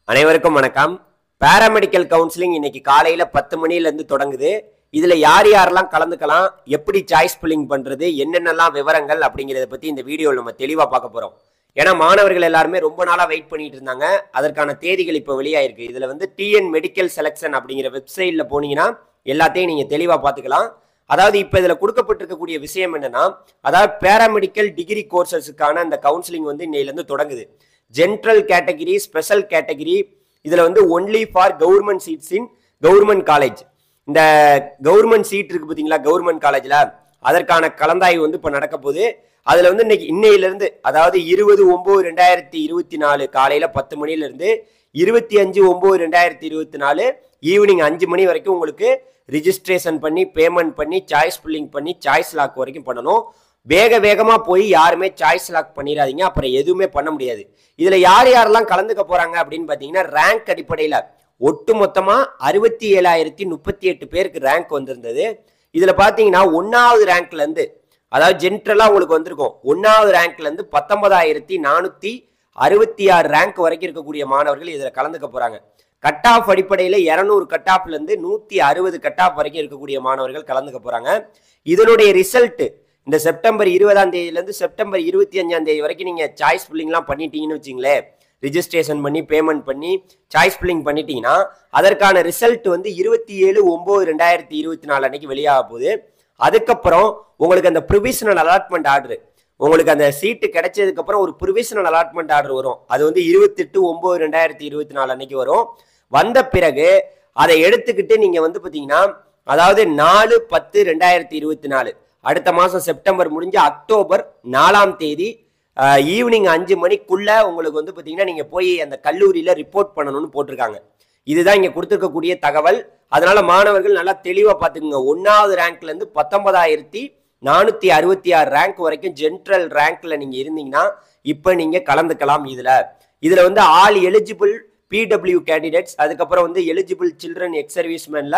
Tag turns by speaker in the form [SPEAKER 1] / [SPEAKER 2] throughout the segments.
[SPEAKER 1] அனைவருக்கும் வணக்கம். Paramedical counselling இன்னைக்கு காலையில 10 மணில இருந்து தொடங்குது. இதுல யார் யாரெல்லாம் கலந்துக்கலாம், எப்படி சாய்ஸ் ஃபில்லிங் பண்றது, என்னென்னலாம் விவரங்கள் அப்படிங்கறத பத்தி இந்த வீடியோல நம்ம தெளிவா பார்க்க போறோம். ஏன்னா மாணவர்கள் எல்லாருமே ரொம்ப நாளா வெயிட் பண்ணிட்டு இருந்தாங்க. அதற்கான தேதிகள் இப்போ வெளியாயிருக்கு. இதுல வந்து டிஎன் மெடிக்கல் செலக்ஷன் அப்படிங்கிற வெப்சைட்ல போனீங்கன்னா எல்லாத்தையும் நீங்க தெளிவா பார்த்துக்கலாம். அதாவது இப்போ இதுல கொடுக்கப்பட்டிருக்கக்கூடிய விஷயம் என்னன்னா, அதாவது பாராமெடிக்கல் டிகிரி கோர்சஸுக்கான அந்த கவுன்சிலிங் வந்து இன்னையில இருந்து தொடங்குது. ஜென்ரல் கேட்டகிரி, ஸ்பெஷல் கேட்டகிரி, இதுல வந்து only for government seeds in government college. இந்த கவர்மெண்ட் சீட் இருக்கு பார்த்தீங்களா, கவர்மெண்ட் காலேஜ்ல அதற்கான கலந்தாய்வு வந்து இப்போ நடக்க போகுது. அதுல வந்து இன்னையில இருந்து, அதாவது 20/9/2024 காலையில 10 மணில இருந்து 25/9/2024 ஈவினிங் 5 மணி வரைக்கும் உங்களுக்கு ரிஜிஸ்ட்ரேஷன் பண்ணி பேமெண்ட் பண்ணி சாய்ஸ் ஃபில்லிங் பண்ணி சாய்ஸ் லாக் வரைக்கும் பண்ணணும். வேகமா போய் யாருமே சாய்ஸ் லாக் பண்ணிடாதீங்க, அப்புறம் எதுவுமே பண்ண முடியாது. இதுல யார் யாரெல்லாம் கலந்துக்க போறாங்க அப்படின்னு பாத்தீங்கன்னா, ரேங்க் அடிப்படையில ஒட்டு மொத்தமா 67,038 பேருக்கு ரேங்க் வந்திருந்தது. இதுல பாத்தீங்கன்னா 1வது ரேங்க்ல இருந்து, அதாவது ஜென்ரலா உங்களுக்கு வந்திருக்கும், 1வது ரேங்க்ல இருந்து 19,466 ரேங்க் வரைக்கும் இருக்கக்கூடிய மாணவர்கள் இதுல கலந்துக்க போறாங்க. கட் ஆஃப் அடிப்படையில 200 கட் ஆஃப்ல இருந்து 160 கட் ஆஃப் வரைக்கும் இருக்கக்கூடிய மாணவர்கள் கலந்துக்க போறாங்க. இதனுடைய ரிசல்ட் இந்த செப்டம்பர் 20ஆம் தேதியில இருந்து செப்டம்பர் 25ஆம் தேதி வரைக்கும் நீங்க சாய்ஸ் ஃபில்லிங்லாம் பண்ணிட்டீங்கன்னு வச்சுங்களேன், ரிஜிஸ்ட்ரேஷன் பண்ணி பேமெண்ட் பண்ணி சாய்ஸ் ஃபில்லிங் பண்ணிட்டீங்கன்னா அதற்கான ரிசல்ட் வந்து 27/9/2024 அன்னைக்கு வெளியாக போகுது. அதுக்கப்புறம் உங்களுக்கு அந்த ப்ரொவிஷனல் அலாட்மெண்ட் ஆர்டர், உங்களுக்கு அந்த சீட்டு கிடைச்சதுக்கு அப்புறம் ஒரு ப்ரொவிஷனல் அலாட்மெண்ட் ஆர்டர் வரும். அது வந்து 28/9/2024 அன்னைக்கு வரும். வந்த பிறகு அதை எடுத்துக்கிட்டு நீங்க வந்து பாத்தீங்கன்னா, அதாவது 4/10/2024 அடுத்த மாசம் செப்டம்பர் முடிஞ்சு அக்டோபர் 4ஆம் தேதி ஈவினிங் 5 மணிக்குள்ள உங்களுக்கு வந்து பாத்தீங்கன்னா நீங்க போய் அந்த கல்லூரியில ரிப்போர்ட் பண்ணணும்னு போட்டிருக்காங்க. இதுதான் இங்க கொடுத்துருக்கக்கூடிய தகவல். அதனால மாணவர்கள் நல்லா தெளிவா பாத்துக்கோங்க. 1வது ரேங்க்ல இருந்து 19,466 ரேங்க் வரைக்கும் ஜென்ரல் ரேங்க்ல நீங்க இருந்தீங்கன்னா இப்ப நீங்க கலந்துக்கலாம். இதுல வந்து ஆல் எலிஜிபிள் பிடபிள்யூ கேண்டிடேட்ஸ், அதுக்கப்புறம் வந்து எலிஜிபிள் சில்ட்ரன் எக்ஸ் சர்வீஸ்மேன்ல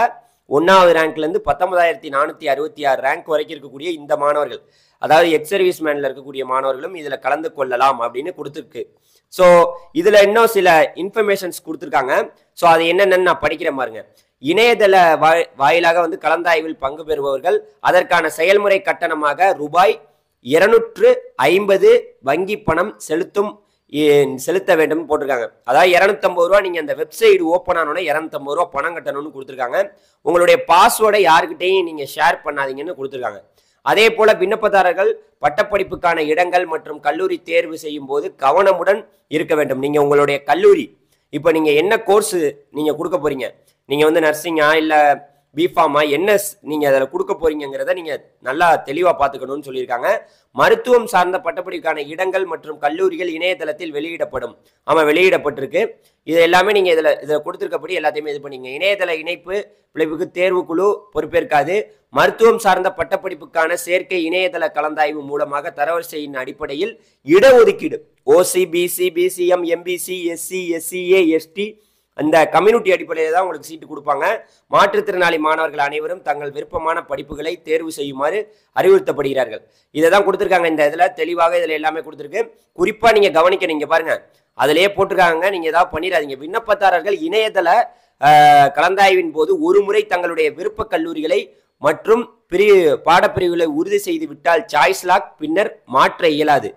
[SPEAKER 1] 1வது ரேங்க்ல இருந்து 19,466 ரேங்க் வரைக்கும் இருக்கக்கூடிய இந்த மாணவர்கள், அதாவது எக்ஸ் சர்வீஸ்மேன்ல இருக்கக்கூடிய மாணவர்களும் இதுல கலந்து கொள்ளலாம் அப்படின்னு கொடுத்துருக்கு. ஸோ இதுல இன்னும் சில இன்ஃபர்மேஷன்ஸ் கொடுத்துருக்காங்க. ஸோ அது என்னென்னு நான் படிக்கிறேன் பாருங்க. இணையதள வாயிலாக வந்து கலந்தாய்வில் பங்கு பெறுபவர்கள் அதற்கான செயல்முறை கட்டணமாக ரூபாய் 250 வங்கி பணம் செலுத்த வேண்டும் போட்டிருக்காங்க. அதாவது 250 ரூபா நீங்க அந்த வெப்சைட் ஓப்பன் ஆனோட 250 ரூபா பணம் கட்டணும்னு கொடுத்துருக்காங்க. உங்களுடைய பாஸ்வேர்டை யாருக்கிட்டையும் நீங்க ஷேர் பண்ணாதீங்கன்னு கொடுத்துருக்காங்க. அதே போல விண்ணப்பதாரர்கள் பட்டப்படிப்புக்கான இடங்கள் மற்றும் கல்லூரி தேர்வு செய்யும் போது கவனமுடன் இருக்க வேண்டும். நீங்க உங்களுடைய கல்லூரி, இப்ப நீங்க என்ன கோர்ஸ் நீங்க கொடுக்க போறீங்க, நீங்க வந்து நர்சிங்கா இல்ல பிஃபார்மா, என்ன நீங்க அதில் கொடுக்க போறீங்கிறத நீங்க நல்லா தெளிவா பார்த்துக்கணும்னு சொல்லியிருக்காங்க. மருத்துவம் சார்ந்த பட்டப்படிப்புக்கான இடங்கள் மற்றும் கல்லூரிகள் இணையதளத்தில் வெளியிடப்படும். ஆமா, வெளியிடப்பட்டிருக்கு. இது எல்லாமே நீங்க இதுல கொடுத்திருக்கப்படி எல்லாத்தையுமே இது பண்ணீங்க. இணையதள இணைப்பு பிழைப்புக்கு தேர்வுக்குழு பொறுப்பேற்காது. மருத்துவம் சார்ந்த பட்டப்படிப்புக்கான சேர்க்கை இணையதள கலந்தாய்வு மூலமாக தரவரிசையின் அடிப்படையில் இடஒதுக்கீடு OC, BC, BCM, MBC, SC, SCA, ST அந்த கம்யூனிட்டி அடிப்படையில் தான் உங்களுக்கு சீட்டு கொடுப்பாங்க. மாற்றுத்திறனாளி மாணவர்கள் அனைவரும் தங்கள் விருப்பமான படிப்புகளை தேர்வு செய்யுமாறு அறிவுறுத்தப்படுகிறார்கள். இதை தான் கொடுத்துருக்காங்க. இந்த இதில் தெளிவாக இதில் எல்லாமே கொடுத்துருக்கு. குறிப்பாக நீங்கள் கவனிக்க, நீங்கள் பாருங்க, அதிலேயே போட்டிருக்காங்க, நீங்கள் ஏதாவது பண்ணிடாதீங்க. விண்ணப்பதாரர்கள் இணையதள கலந்தாய்வின் போது ஒரு முறை தங்களுடைய விருப்ப கல்லூரிகளை மற்றும் பாடப்பிரிவுகளை உறுதி செய்து விட்டால் சாய்ஸ் லாக் பின்னர் மாற்ற இயலாது.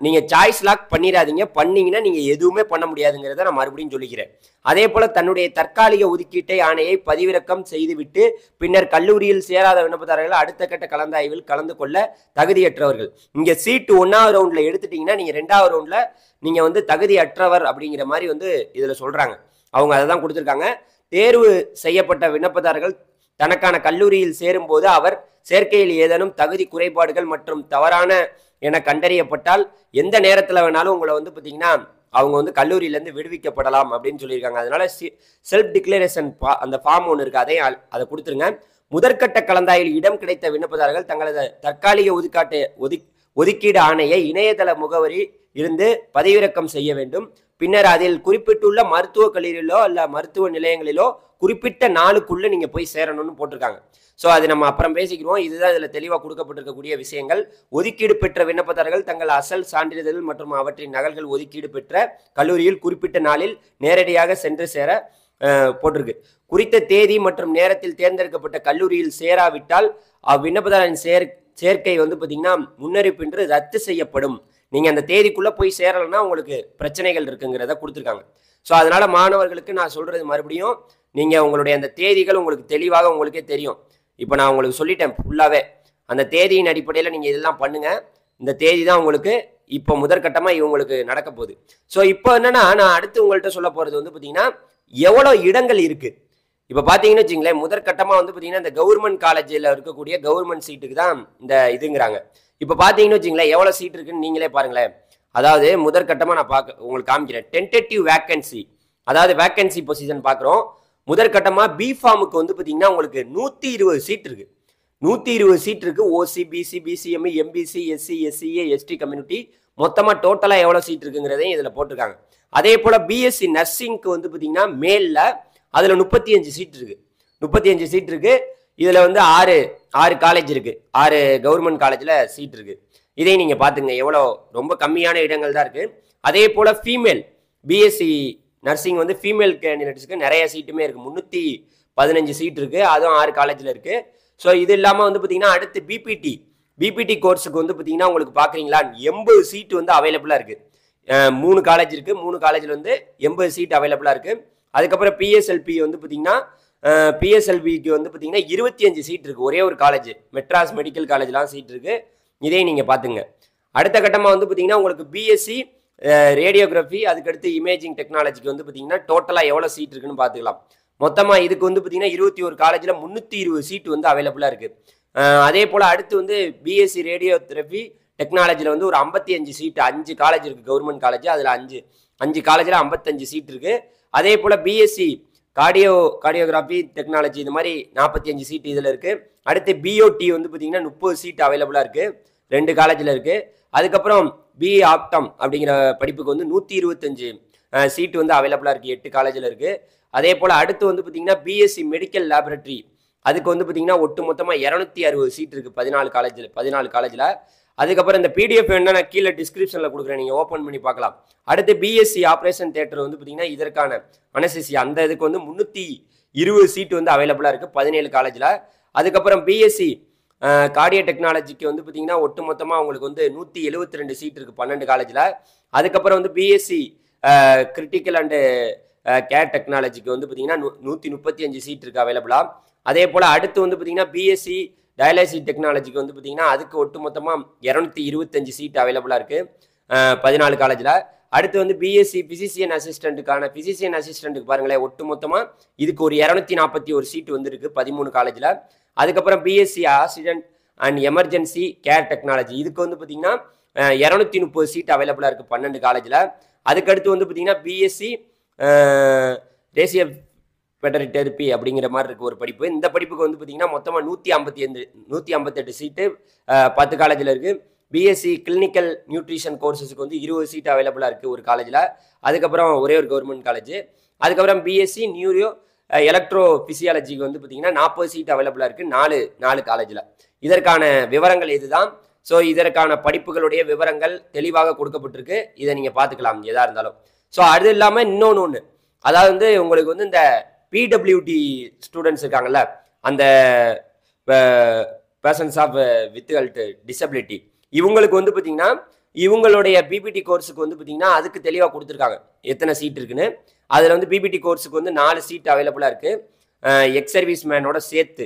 [SPEAKER 1] நீங்க சாய்ஸ் லாக் பண்ணிடாதீங்க. பண்ணீங்கன்னா நீங்க எதுவுமே பண்ண முடியாதுங்கிறத நான் மறுபடியும் சொல்லிக்கிறேன். அதே போல தன்னுடைய தற்காலிக ஒதுக்கீட்டை ஆணையை பதிவிறக்கம் செய்துவிட்டு பின்னர் கல்லூரியில் சேராத விண்ணப்பதாரர்கள் அடுத்த கட்ட கலந்தாய்வில் கலந்து கொள்ள தகுதியற்றவர்கள். இங்க சீட்டு 1வது ரவுண்ட்ல எடுத்துட்டீங்கன்னா நீங்க 2வது ரவுண்ட்ல நீங்க வந்து தகுதியற்றவர் அப்படிங்கிற மாதிரி வந்து இதுல சொல்றாங்க. அவங்க அதை தான் கொடுத்துருக்காங்க. தேர்வு செய்யப்பட்ட விண்ணப்பதாரர்கள் தனக்கான கல்லூரியில் சேரும் போது அவர் சேர்க்கையில் ஏதேனும் தகுதி குறைபாடுகள் மற்றும் தவறான என கண்டறியப்பட்டால் எந்த நேரத்தில் வேணாலும் உங்களை வந்து பார்த்தீங்கன்னா அவங்க வந்து கல்லூரியிலேருந்து விடுவிக்கப்படலாம் அப்படின்னு சொல்லியிருக்காங்க. அதனால செல்ஃப் டிக்ளரேஷன் அந்த ஃபார்ம் ஒன்று இருக்கு, அதை கொடுத்துருங்க. முதற்கட்ட கலந்தாய்வில் இடம் கிடைத்த விண்ணப்பதாரர்கள் தங்களது தற்காலிக ஒதுக்கீடு ஆணையை இணையதள முகவரி இருந்து பதிவிறக்கம் செய்ய வேண்டும். பின்னர் அதில் குறிப்பிட்டுள்ள மருத்துவக் கல்லூரியிலோ அல்ல மருத்துவ நிலையங்களிலோ குறிப்பிட்ட நாளுக்குள்ள நீங்க போய் சேரணும்னு போட்டிருக்காங்க. ஸோ அது நம்ம அப்புறம் பேசிக்கிறோம். இதுதான் இதில் தெளிவாக கொடுக்கப்பட்டிருக்கக்கூடிய விஷயங்கள். ஒதுக்கீடு பெற்ற விண்ணப்பதாரர்கள் தங்கள் அசல் சான்றிதழ் மற்றும் அவற்றின் நகல்கள் ஒதுக்கீடு பெற்ற கல்லூரியில் குறிப்பிட்ட நாளில் நேரடியாக சென்று சேர போட்டிருக்கு. குறித்த தேதி மற்றும் நேரத்தில் தேர்ந்தெடுக்கப்பட்ட கல்லூரியில் சேராவிட்டால் அவ்விண்ணப்பதாரின் சேர்க்கை வந்து பார்த்தீங்கன்னா முன்னறிவிப்பின்றி ரத்து செய்யப்படும். நீங்க அந்த தேதிக்குள்ள போய் சேரலைன்னா உங்களுக்கு பிரச்சனைகள் இருக்குங்கிறத கொடுத்துருக்காங்க. ஸோ அதனால மாணவர்களுக்கு நான் சொல்றது மறுபடியும், நீங்க உங்களுடைய அந்த தேதிகள் உங்களுக்கு தெளிவாக உங்களுக்கே தெரியும். இப்போ நான் உங்களுக்கு சொல்லிட்டேன் ஃபுல்லாவே, அந்த தேதியின் அடிப்படையில் நீங்க இதெல்லாம் பண்ணுங்க. இந்த தேதி தான் உங்களுக்கு இப்போ முதற்கட்டமாக இவங்களுக்கு நடக்க போகுது. ஸோ இப்போ என்னன்னா, நான் அடுத்து உங்கள்கிட்ட சொல்ல போறது வந்து பார்த்தீங்கன்னா எவ்வளோ இடங்கள் இருக்கு. இப்போ பார்த்தீங்கன்னு வச்சுங்களேன், முதற்கட்டமாக வந்து பார்த்தீங்கன்னா இந்த கவர்மெண்ட் காலேஜில் இருக்கக்கூடிய கவர்மெண்ட் சீட்டுக்கு தான் இந்த இதுங்கிறாங்க. இப்போ பார்த்தீங்கன்னு வச்சுங்களேன் எவ்வளோ சீட் இருக்குன்னு நீங்களே பாருங்களேன். அதாவது முதற்கட்டமாக நான் உங்களுக்கு காமிக்கிறேன். டென்டேட்டிவ் வேக்கன்சி, அதாவது வேக்கன்சி பொசிஷன் பார்க்குறோம். முதற்கட்டமாக பி ஃபார்முக்கு வந்து பார்த்தீங்கன்னா உங்களுக்கு 120 சீட் இருக்கு. 120 சீட் இருக்கு. OC, BC, BCM, MBC, SC, SCA, ST community மொத்தமாக டோட்டலாக எவ்வளோ சீட் இருக்குங்கிறதையும் இதில் போட்டிருக்காங்க. அதே போல் பிஎஸ்சி நர்சிங்க்கு வந்து பார்த்தீங்கன்னா மேலில் அதில் 35 சீட் இருக்கு. 35 சீட் இருக்கு. இதில் வந்து ஆறு காலேஜ் இருக்கு. 6 கவர்மெண்ட் காலேஜில் சீட் இருக்கு. இதை நீங்கள் பார்த்துங்க, எவ்வளோ ரொம்ப கம்மியான இடங்கள் தான் இருக்கு. அதே போல் ஃபீமேல் பிஎஸ்சி நர்சிங் வந்து ஃபீமேல் கேண்டிடேட்ஸ்க்கு நிறைய சீட்டுமே இருக்கு. 315 சீட் இருக்கு. அதுவும் 6 காலேஜில் இருக்கு. ஸோ இது இல்லாமல் வந்து பார்த்தீங்கன்னா அடுத்து பிபிடி கோர்ஸுக்கு வந்து பார்த்தீங்கன்னா உங்களுக்கு பார்க்குறீங்களா 80 சீட் வந்து அவைலபிளாக இருக்கு. 3 காலேஜ் இருக்கு. 3 காலேஜில் வந்து 80 சீட் அவைலபிளாக இருக்கு. அதுக்கப்புறம் பிஎஸ்எல்பி வந்து பார்த்தீங்கன்னா பிஎஸ்எல்பிக்கு வந்து பார்த்தீங்கன்னா 25 சீட் இருக்கு. ஒரே ஒரு காலேஜ், மெட்ராஸ் மெடிக்கல் காலேஜ்லாம் சீட் இருக்கு. இதே நீங்கள் பார்த்துங்க. அடுத்த கட்டமாக வந்து பார்த்தீங்கன்னா உங்களுக்கு பிஎஸ்சி ரேடியோகிராஃபி, அதுக்கடுத்து இமேஜிங் டெக்னாலஜிக்கு வந்து பார்த்தீங்கன்னா டோட்டலாக எவ்வளோ சீட் இருக்குன்னு பார்த்துக்கலாம். மொத்தமாக இதுக்கு வந்து பார்த்தீங்கன்னா 21 காலேஜில் 320 சீட் வந்து அவைலபிளாக இருக்கு. அதே போல் அடுத்து வந்து பிஎஸ்சி ரேடியோகிராஃபி டெக்னாலஜியில் வந்து ஒரு 55 சீட், 5 காலேஜ் இருக்கு கவர்மெண்ட் காலேஜ். அதில் 5 காலேஜில் 55 சீட் இருக்கு. அதே போல் பிஎஸ்சி கார்டியோகிராஃபி டெக்னாலஜி இந்த மாதிரி 45 சீட் இதில் இருக்கு. அடுத்து பிஓடி வந்து பார்த்தீங்கன்னா 30 சீட் அவைலபிளாக இருக்கு. 2 காலேஜில் இருக்கு. அதுக்கப்புறம் பிஏ ஆப்டம் அப்படிங்கிற படிப்புக்கு வந்து 125 சீட் வந்து அவைலபிளாக இருக்கு. 8 காலேஜில் இருக்கு. அதே போல் அடுத்து வந்து பார்த்தீங்கன்னா பிஎஸ்சி மெடிக்கல் லேபரட்டரி, அதுக்கு வந்து பார்த்தீங்கன்னா ஒட்டு மொத்தமாக 260 சீட் இருக்கு 14 காலேஜில். அதுக்கப்புறம் இந்த பிடிஎஃப் வேணா நான் கீழே டிஸ்கிரிப்ஷனில் கொடுக்குறேன், நீங்கள் ஓப்பன் பண்ணி பார்க்கலாம். அடுத்து பிஎஸ்சி ஆப்ரேஷன் தியேட்டர் வந்து பார்த்தீங்கன்னா இதற்கான அனசிசி அந்த இதுக்கு வந்து 320 சீட் வந்து அவைலபிளாக இருக்குது 17 காலேஜில். அதுக்கப்புறம் பிஎஸ்சி கார்டியோ டெக்னாலஜிக்கு வந்து பார்த்தீங்கன்னா ஒட்டு மொத்தமாக உங்களுக்கு வந்து 172 சீட் இருக்குது 12 காலேஜில். அதுக்கப்புறம் வந்து பிஎஸ்சி கிரிட்டிக்கல் அண்டு கேர் டெக்னாலஜிக்கு வந்து பார்த்தீங்கன்னா 135 சீட் இருக்குது அவைலபிளாக. அதே போல் அடுத்து வந்து பார்த்தீங்கன்னா பிஎஸ்சி டயாலிசிஸ் டெக்னாலஜிக்கு வந்து பார்த்தீங்கன்னா அதுக்கு ஒட்டு மொத்தமாக 225 சீட் அவைலபிளாக இருக்குது 14 காலேஜில். அடுத்து வந்து பிஎஸ்சி பிசிசியன் அசிஸ்டண்ட்டுக்கு பாருங்களேன், ஒட்டு மொத்தமாக இதுக்கு ஒரு 241 சீட் வந்து இருக்கு 13 காலேஜில். அதுக்கப்புறம் BSc accident and emergency care technology இதுக்கு வந்து பார்த்தீங்கன்னா 230 சீட் அவைலபிளாக இருக்குது 12 காலேஜில். அதுக்கடுத்து வந்து பார்த்தீங்கன்னா பிஎஸ்சி தேசிய வெட்டரி தெரப்பி அப்படிங்கிற மாதிரி இருக்கு ஒரு படிப்பு. இந்த படிப்புக்கு வந்து பார்த்தீங்கன்னா மொத்தமாக 158 சீட்டு 10 காலேஜில் இருக்குது. பிஎஸ்சி கிளினிக்கல் நியூட்ரிஷன் கோர்சஸுக்கு வந்து 20 சீட் அவைலபிளாக இருக்குது ஒரு காலேஜில். அதுக்கப்புறம் ஒரே ஒரு கவர்மெண்ட் காலேஜ். அதுக்கப்புறம் பிஎஸ்சி நியூரியோ எலக்ட்ரோ ஃபிசியாலஜிக்கு வந்து பார்த்தீங்கன்னா 40 சீட் அவைலபிளாக இருக்குது 4 காலேஜில். இதற்கான விவரங்கள் இதுதான். ஸோ இதற்கான படிப்புகளுடைய விவரங்கள் தெளிவாக கொடுக்கப்பட்டிருக்கு. இதை நீங்கள் பார்த்துக்கலாம் எதாக இருந்தாலும். ஸோ அது இல்லாமல் இன்னொன்று, அதாவது வந்து உங்களுக்கு வந்து இந்த பிடபிள்யூடி ஸ்டூடெண்ட்ஸ் இருக்காங்கல்ல, அந்த persons of with health disability, இவங்களுக்கு வந்து பார்த்தீங்கன்னா இவங்களுடைய பிபிடி கோர்ஸுக்கு வந்து பார்த்தீங்கன்னா அதுக்கு தெளிவாக கொடுத்துருக்காங்க எத்தனை சீட் இருக்குன்னு. அதில் வந்து பிபிடி கோர்ஸுக்கு வந்து 4 சீட் அவைலபிளாக இருக்குது எக்ஸ் சர்வீஸ் மேனோட சேர்த்து.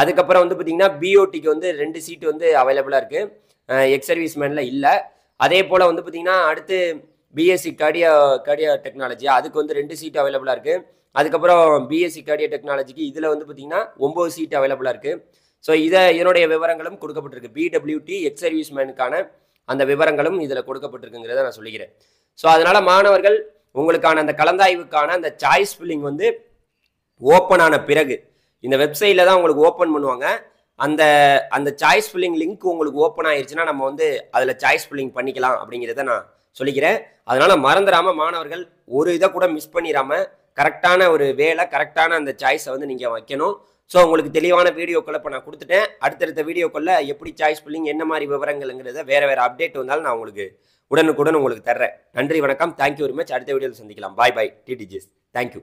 [SPEAKER 1] அதுக்கப்புறம் வந்து பார்த்தீங்கன்னா பிஓடிக்கு வந்து 2 சீட் வந்து அவைலபிளாக இருக்குது எக்ஸ் சர்வீஸ் மேனில் இல்லை. அதே போல் வந்து பார்த்தீங்கன்னா அடுத்து பிஎஸ்சி கார்டியோ டெக்னாலஜி அதுக்கு வந்து 2 சீட் அவைலபிளாக இருக்குது. அதுக்கப்புறம் பிஎஸ்சி கார்டியோ டெக்னாலஜிக்கு இதில் வந்து பார்த்தீங்கன்னா 9 சீட் அவைலபிளாக இருக்குது. ஸோ இதனுடைய விவரங்களும் கொடுக்கப்பட்டிருக்கு. பிடபிள்யூடி எக்ஸ் சர்வீஸ் மேனுக்கான அந்த விவரங்களும் இதில் கொடுக்கப்பட்டிருக்குங்கிறத நான் சொல்லிக்கிறேன். ஸோ அதனால் மாணவர்கள் உங்களுக்கான அந்த கலந்தாய்வுக்கான அந்த சாய்ஸ் ஃபில்லிங் வந்து ஓப்பன் ஆன பிறகு இந்த வெப்சைட்டில் தான் உங்களுக்கு ஓப்பன் பண்ணுவாங்க. அந்த அந்த சாய்ஸ் ஃபில்லிங் லிங்க் உங்களுக்கு ஓப்பன் ஆயிருச்சுன்னா நம்ம வந்து அதில் சாய்ஸ் ஃபில்லிங் பண்ணிக்கலாம் அப்படிங்கிறத நான் சொல்லிக்கிறேன். அதனால மறந்துடாம மாணவர்கள் ஒரு இதை கூட மிஸ் பண்ணிடாம கரெக்டான ஒரு வேலை கரெக்டான அந்த சாய்ஸை வந்து நீங்கள் வைக்கணும். ஸோ உங்களுக்கு தெளிவான வீடியோக்களை இப்போ நான் கொடுத்துட்டேன். அடுத்தடுத்த வீடியோக்களில் எப்படி சாய்ஸ் ஃபில்லிங் என்ன மாதிரி விவரங்கள்ங்கிறத வேறு அப்டேட் வந்தாலும் நான் உங்களுக்கு உடனுக்குடன் உங்களுக்கு தர்றேன். நன்றி, வணக்கம், தேங்க்யூ வெரி மச். அடுத்த வீடியோவில் சந்திக்கலாம். பாய் பாய் டிடிஜிஎஸ். தேங்க்யூ.